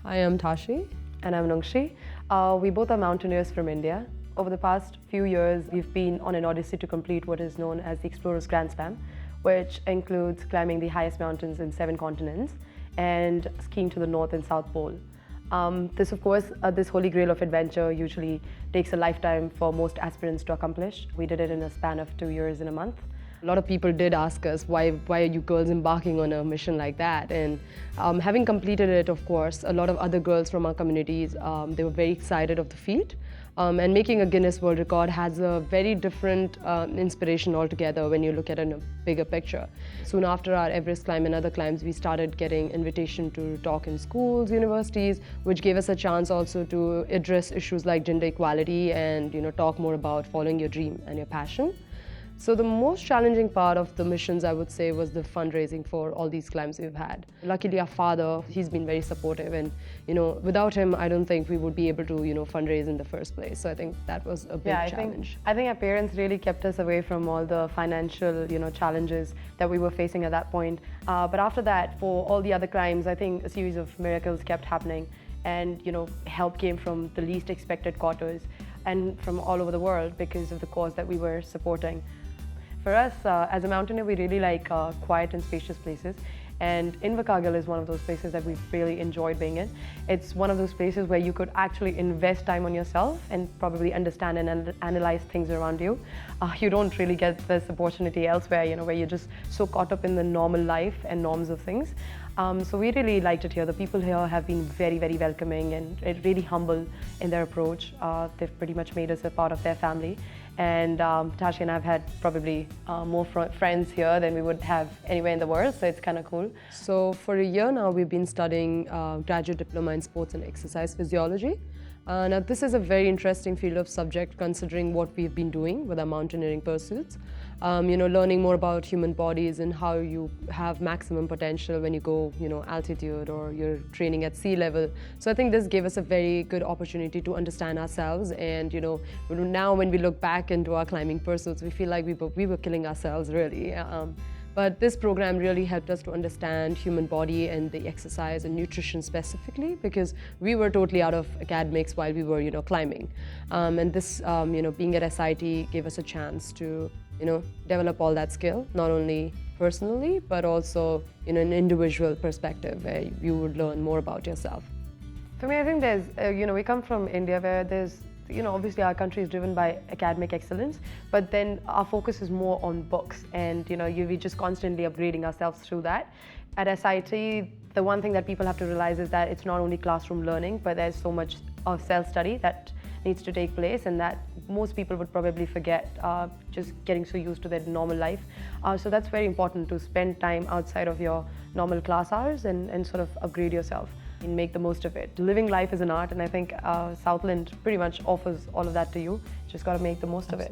Hi, I'm Tashi. And I'm Nungshi. We both are mountaineers from India. Over the past few years, we've been on an odyssey to complete what is known as the Explorer's Grand Slam, which includes climbing the highest mountains in 7 continents and skiing to the North and South Pole. This, of course, this holy grail of adventure usually takes a lifetime for most aspirants to accomplish. We did it in a span of 2 years and a month. A lot of people did ask us, why are you girls embarking on a mission like that? And having completed it, of course, a lot of other girls from our communities, they were very excited of the feat. And making a Guinness World Record has a very different inspiration altogether when you look at it in a bigger picture. Soon after our Everest climb and other climbs, we started getting invitation to talk in schools, universities, which gave us a chance also to address issues like gender equality and talk more about following your dream and your passion. So the most challenging part of the missions, I would say, was the fundraising for all these climbs we've had. Luckily, our father, he's been very supportive, and without him, I don't think we would be able to fundraise in the first place. So I think that was a big challenge. I think our parents really kept us away from all the financial challenges that we were facing at that point. But after that, for all the other climbs, I think a series of miracles kept happening, and help came from the least expected quarters and from all over the world because of the cause that we were supporting. For us, as a mountaineer, we really like quiet and spacious places. And Invercargill is one of those places that we've really enjoyed being in. It's one of those places where you could actually invest time on yourself and probably understand and analyze things around you. You don't really get this opportunity elsewhere, where you're just so caught up in the normal life and norms of things. So we really liked it here. The people here have been very, very welcoming and really humble in their approach. They've pretty much made us a part of their family. And Tashi and I have had probably more friends here than we would have anywhere in the world, so it's kind of cool. So for a year now, we've been studying graduate diploma in sports and exercise physiology. Now this is a very interesting field of subject considering what we've been doing with our mountaineering pursuits. Learning more about human bodies and how you have maximum potential when you go, altitude or you're training at sea level. So I think this gave us a very good opportunity to understand ourselves. And now when we look back into our climbing pursuits, we feel like we were killing ourselves really. But this program really helped us to understand human body and the exercise and nutrition specifically, because we were totally out of academics while we were, climbing. And this, being at SIT gave us a chance to, develop all that skill, not only personally, but also in an individual perspective where you would learn more about yourself. For me, I think there's, we come from India where there's, obviously our country is driven by academic excellence, but then our focus is more on books and, we just constantly upgrading ourselves through that. At SIT, the one thing that people have to realize is that it's not only classroom learning, but there's so much of self-study that needs to take place and that most people would probably forget just getting so used to their normal life. So that's very important to spend time outside of your normal class hours and sort of upgrade yourself and make the most of it. Living life is an art, and I think Southland pretty much offers all of that to you. Just got to make the most of it.